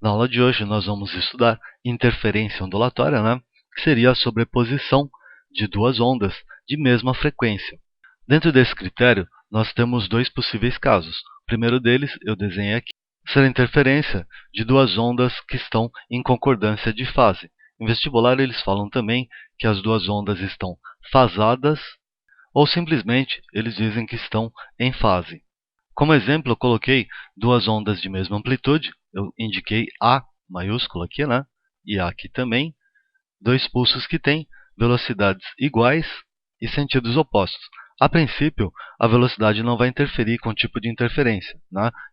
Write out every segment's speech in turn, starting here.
Na aula de hoje nós vamos estudar interferência ondulatória, que seria a sobreposição de duas ondas de mesma frequência. Dentro desse critério, nós temos dois possíveis casos. O primeiro deles, eu desenhei aqui, será a interferência de duas ondas que estão em concordância de fase. Em vestibular, eles falam também que as duas ondas estão fasadas ou simplesmente eles dizem que estão em fase. Como exemplo, eu coloquei duas ondas de mesma amplitude, eu indiquei A maiúsculo aqui, e A aqui também, dois pulsos que têm velocidades iguais e sentidos opostos. A princípio, a velocidade não vai interferir com o tipo de interferência.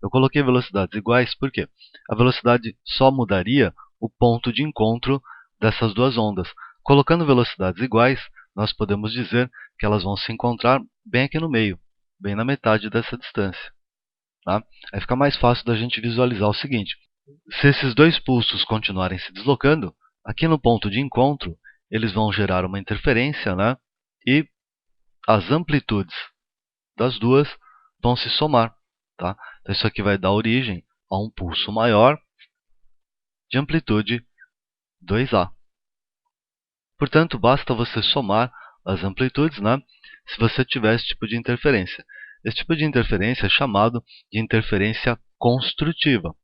Eu coloquei velocidades iguais porque a velocidade só mudaria o ponto de encontro dessas duas ondas. Colocando velocidades iguais, nós podemos dizer que elas vão se encontrar bem aqui no meio, bem na metade dessa distância. Aí fica mais fácil da gente visualizar o seguinte: se esses dois pulsos continuarem se deslocando, aqui no ponto de encontro, eles vão gerar uma interferência, e as amplitudes das duas vão se somar. Então, isso aqui vai dar origem a um pulso maior de amplitude 2A. Portanto, basta você somar as amplitudes, se você tiver esse tipo de interferência. Esse tipo de interferência é chamado de interferência construtiva.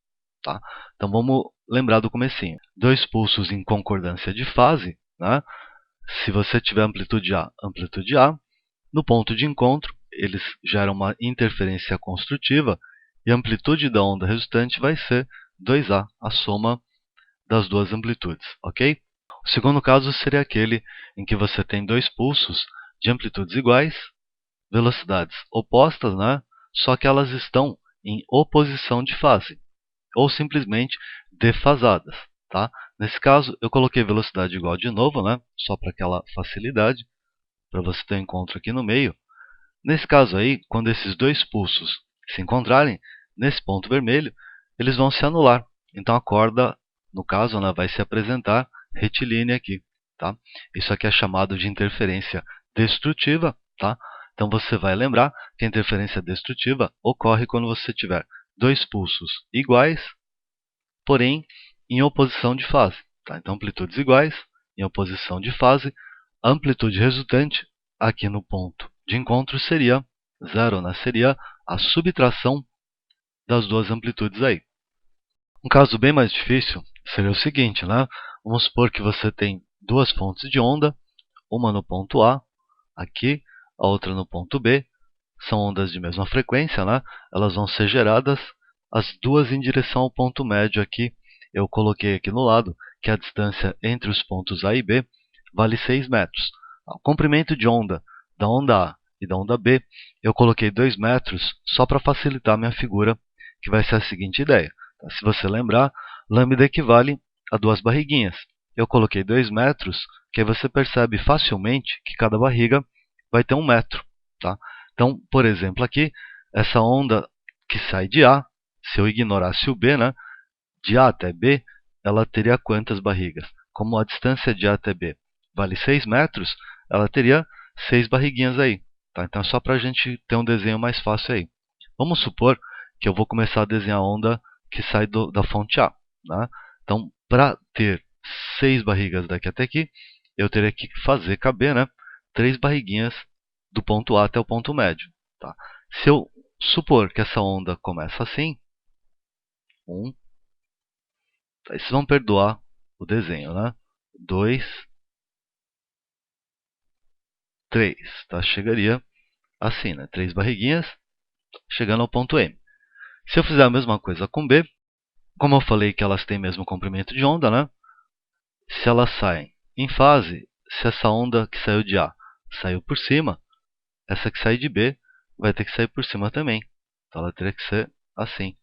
Então, vamos lembrar do comecinho. Dois pulsos em concordância de fase, se você tiver amplitude A, no ponto de encontro, eles geram uma interferência construtiva e a amplitude da onda resultante vai ser 2A, a soma das duas amplitudes, ok? O segundo caso seria aquele em que você tem dois pulsos de amplitudes iguais, velocidades opostas, só que elas estão em oposição de fase, ou simplesmente defasadas. Nesse caso, eu coloquei velocidade igual de novo, só para aquela facilidade, para você ter um encontro aqui no meio. Nesse caso aí, quando esses dois pulsos se encontrarem nesse ponto vermelho, eles vão se anular. Então a corda, no caso, vai se apresentar retilínea aqui. Isso aqui é chamado de interferência destrutiva. Então você vai lembrar que a interferência destrutiva ocorre quando você tiver dois pulsos iguais, porém em oposição de fase. Então amplitudes iguais em oposição de fase, a amplitude resultante aqui no ponto de encontro seria zero, seria a subtração das duas amplitudes aí. Um caso bem mais difícil seria o seguinte, vamos supor que você tem duas fontes de onda, uma no ponto A, aqui, a outra no ponto B, são ondas de mesma frequência, elas vão ser geradas as duas em direção ao ponto médio aqui. Eu coloquei aqui no lado que a distância entre os pontos A e B vale 6 metros. O comprimento de onda da onda A e da onda B, eu coloquei 2 metros só para facilitar a minha figura, que vai ser a seguinte ideia. Se você lembrar, lambda equivale a duas barriguinhas. Eu coloquei 2 metros, que aí você percebe facilmente que cada barriga vai ter 1 metro. Então, por exemplo, aqui, essa onda que sai de A, se eu ignorasse o B, de A até B, ela teria quantas barrigas? Como a distância de A até B vale 6 metros, ela teria 6 barriguinhas aí. Então, é só para a gente ter um desenho mais fácil aí. Vamos supor que eu vou começar a desenhar a onda que sai da fonte A. Então, para ter 6 barrigas daqui até aqui, eu teria que fazer caber 3 barriguinhas do ponto A até o ponto médio. Se eu supor que essa onda começa assim, 1, aí vocês vão perdoar o desenho, 2, 3. Chegaria assim, 3 barriguinhas, chegando ao ponto M. Se eu fizer a mesma coisa com B, como eu falei que elas têm o mesmo comprimento de onda, se elas saem em fase, se essa onda que saiu de A saiu por cima, essa que sai de B vai ter que sair por cima também. Então ela teria que ser assim.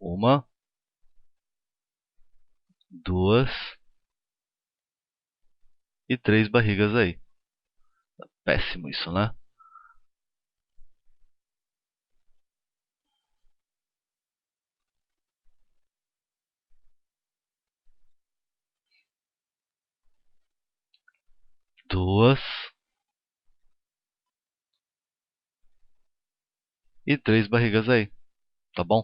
1, 2 e 3 barrigas aí. Péssimo isso, 2 e 3 barrigas aí. Tá bom?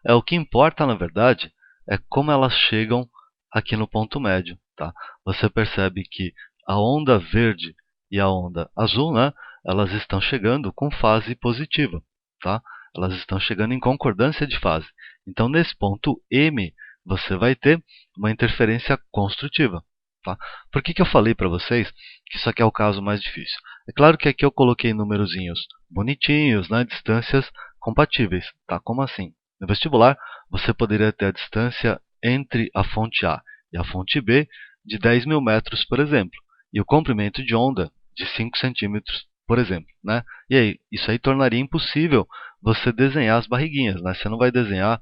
O que importa, na verdade, é como elas chegam aqui no ponto médio, tá? Você percebe que a onda verde e a onda azul, né, elas estão chegando com fase positiva, tá? Elas estão chegando em concordância de fase. Então, nesse ponto M, você vai ter uma interferência construtiva. Tá? Por que eu falei para vocês que isso aqui é o caso mais difícil? É claro que aqui eu coloquei númerozinhos bonitinhos, né, distâncias compatíveis. Tá? Como assim? No vestibular, você poderia ter a distância entre a fonte A e a fonte B de 10.000 metros, por exemplo, e o comprimento de onda de 5 centímetros, por exemplo. Né? E aí, isso aí tornaria impossível você desenhar as barriguinhas. Né? Você não vai desenhar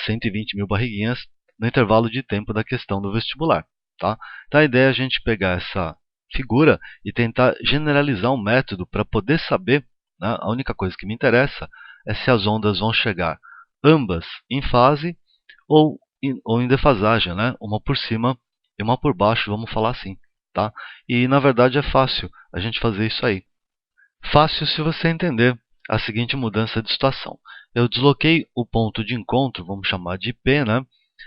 120.000 barriguinhas no intervalo de tempo da questão do vestibular. Tá? Então a ideia é a gente pegar essa figura e tentar generalizar um método para poder saber, né, a única coisa que me interessa é se as ondas vão chegar ambas em fase ou em defasagem, né? Uma por cima e uma por baixo, vamos falar assim. Tá? E na verdade é fácil a gente fazer isso aí. Fácil se você entender a seguinte mudança de situação. Eu desloquei o ponto de encontro, vamos chamar de P, né?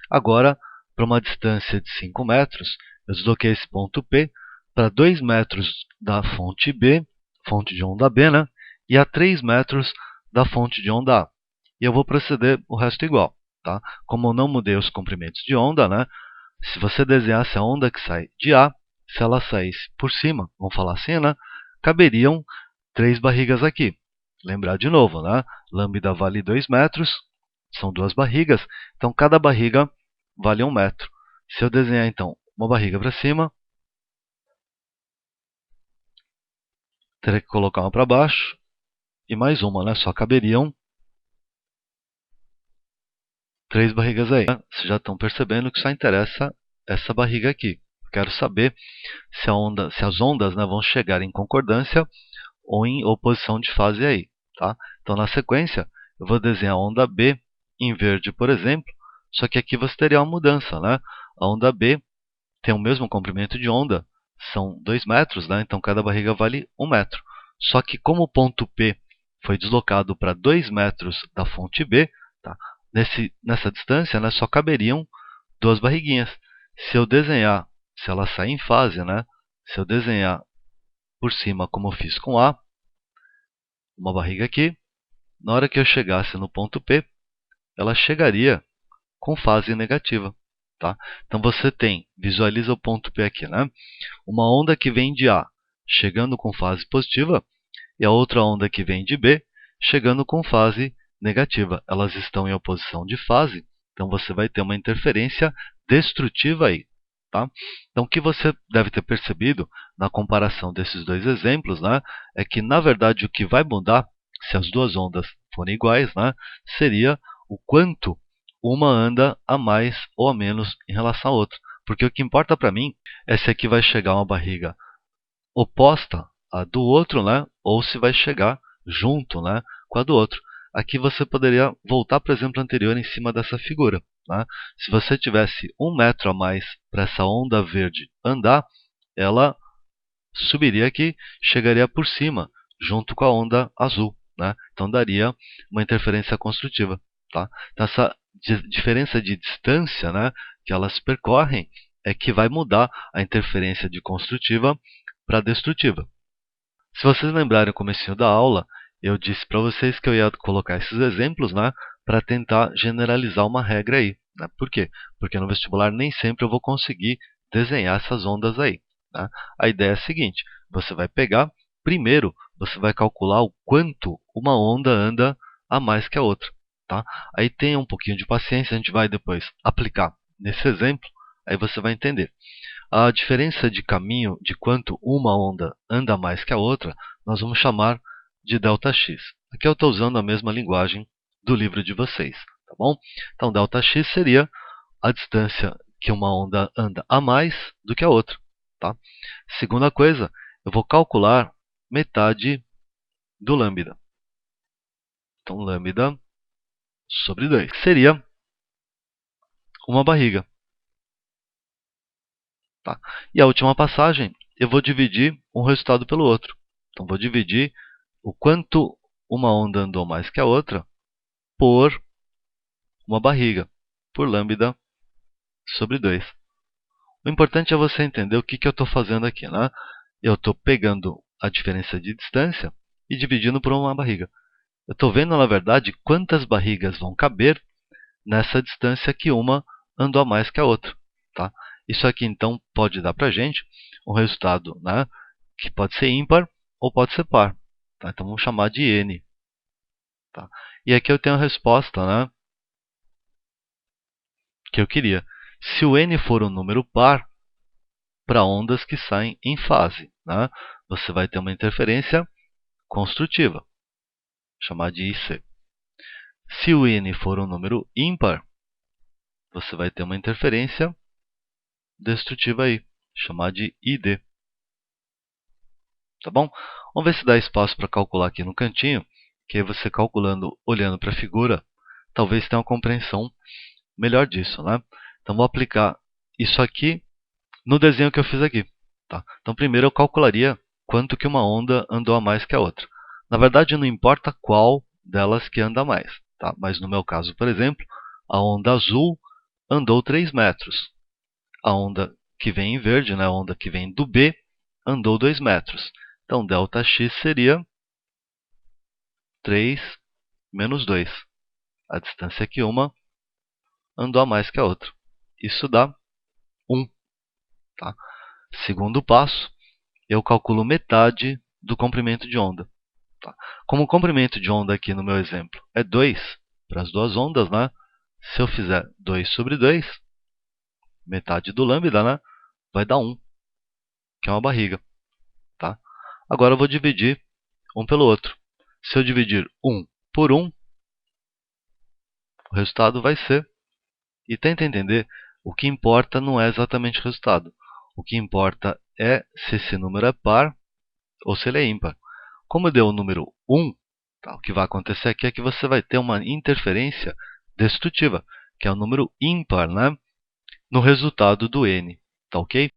Agora, para uma distância de 5 metros, eu desloquei esse ponto P para 2 metros da fonte B, fonte de onda B, né? E a 3 metros da fonte de onda A. E eu vou proceder o resto igual. Tá? Como eu não mudei os comprimentos de onda, né? Se você desenhasse a onda que sai de A, se ela saísse por cima, vamos falar assim, né? Caberiam 3 barrigas aqui. Lembrar de novo, né? Lambda vale 2 metros, são 2 barrigas, então cada barriga vale 1 metro. Se eu desenhar, então, uma barriga para cima, terei que colocar uma para baixo e mais uma, né? Só caberiam 3 barrigas aí. Vocês já estão percebendo que só interessa essa barriga aqui. Quero saber se as ondas, né, vão chegar em concordância ou em oposição de fase aí. Tá? Então, na sequência, eu vou desenhar a onda B em verde, por exemplo, só que aqui você teria uma mudança. Né? A onda B tem o mesmo comprimento de onda, são 2 metros, né? Então cada barriga vale 1 metro. Só que como o ponto P foi deslocado para 2 metros da fonte B, tá? Nessa distância, né, só caberiam 2 barriguinhas. Se eu desenhar, se ela sair em fase, né, se eu desenhar por cima como eu fiz com A, uma barriga aqui, na hora que eu chegasse no ponto P, ela chegaria com fase negativa. Tá? Então você visualiza o ponto P aqui, né? Uma onda que vem de A chegando com fase positiva e a outra onda que vem de B chegando com fase negativa. Elas estão em oposição de fase, então você vai ter uma interferência destrutiva aí. Tá? Então o que você deve ter percebido na comparação desses dois exemplos, né, é que na verdade o que vai mudar se as duas ondas forem iguais, né, seria o quanto uma anda a mais ou a menos em relação à outra. Porque o que importa para mim é se aqui vai chegar uma barriga oposta à do outro, né? Ou se vai chegar junto, né, com a do outro. Aqui você poderia voltar para o exemplo anterior em cima dessa figura. Né? Se você tivesse 1 metro a mais para essa onda verde andar, ela subiria aqui, chegaria por cima, junto com a onda azul. Né? Então daria uma interferência construtiva. Tá? Então essa diferença de distância, né, que elas percorrem é que vai mudar a interferência de construtiva para destrutiva. Se vocês lembrarem no comecinho da aula, eu disse para vocês que eu ia colocar esses exemplos, né, para tentar generalizar uma regra aí. Né? Por quê? Porque no vestibular nem sempre eu vou conseguir desenhar essas ondas aí. Né? A ideia é a seguinte, você vai pegar, primeiro você vai calcular o quanto uma onda anda a mais que a outra. Tá? Aí tenha um pouquinho de paciência, a gente vai depois aplicar nesse exemplo, aí você vai entender. A diferença de caminho de quanto uma onda anda mais que a outra, nós vamos chamar de ΔX. Aqui eu estou usando a mesma linguagem do livro de vocês. Tá bom? Então, ΔX seria a distância que uma onda anda a mais do que a outra. Tá? Segunda coisa, eu vou calcular metade do lambda. Então, lambda sobre 2 seria uma barriga. Tá? E a última passagem, eu vou dividir um resultado pelo outro. Então, vou dividir o quanto uma onda andou mais que a outra por uma barriga, por lambda sobre 2. O importante é você entender o que eu estou fazendo aqui, né? Eu estou pegando a diferença de distância e dividindo por uma barriga. Eu estou vendo, na verdade, quantas barrigas vão caber nessa distância que uma andou a mais que a outra. Tá? Isso aqui, então, pode dar para a gente um resultado, né, que pode ser ímpar ou pode ser par. Tá? Então, vamos chamar de N. Tá? E aqui eu tenho a resposta, né, que eu queria. Se o N for um número par, para ondas que saem em fase, né, você vai ter uma interferência construtiva, chamada de IC. Se o N for um número ímpar, você vai ter uma interferência destrutiva aí, chamada de ID. Tá bom? Vamos ver se dá espaço para calcular aqui no cantinho, que aí você calculando, olhando para a figura, talvez tenha uma compreensão melhor disso, né? Então vou aplicar isso aqui no desenho que eu fiz aqui. Tá? Então primeiro eu calcularia quanto que uma onda andou a mais que a outra. Na verdade não importa qual delas que anda mais, tá? Mas no meu caso, por exemplo, a onda azul andou 3 metros. A onda que vem em verde, né, a onda que vem do B, andou 2 metros. Então, ΔX seria 3 menos 2. A distância que uma andou a mais que a outra. Isso dá 1. Tá? Segundo passo, eu calculo metade do comprimento de onda. Tá? Como o comprimento de onda aqui no meu exemplo é 2 para as duas ondas, né? Se eu fizer 2 sobre 2, metade do lambda, né, vai dar 1, que é uma barriga. Tá? Agora eu vou dividir um pelo outro. Se eu dividir 1 por 1, o resultado vai ser. E tenta entender, o que importa não é exatamente o resultado. O que importa é se esse número é par ou se ele é ímpar. Como deu o número 1, tá, o que vai acontecer aqui é que você vai ter uma interferência destrutiva, que é o número ímpar, né, no resultado do n. Tá ok?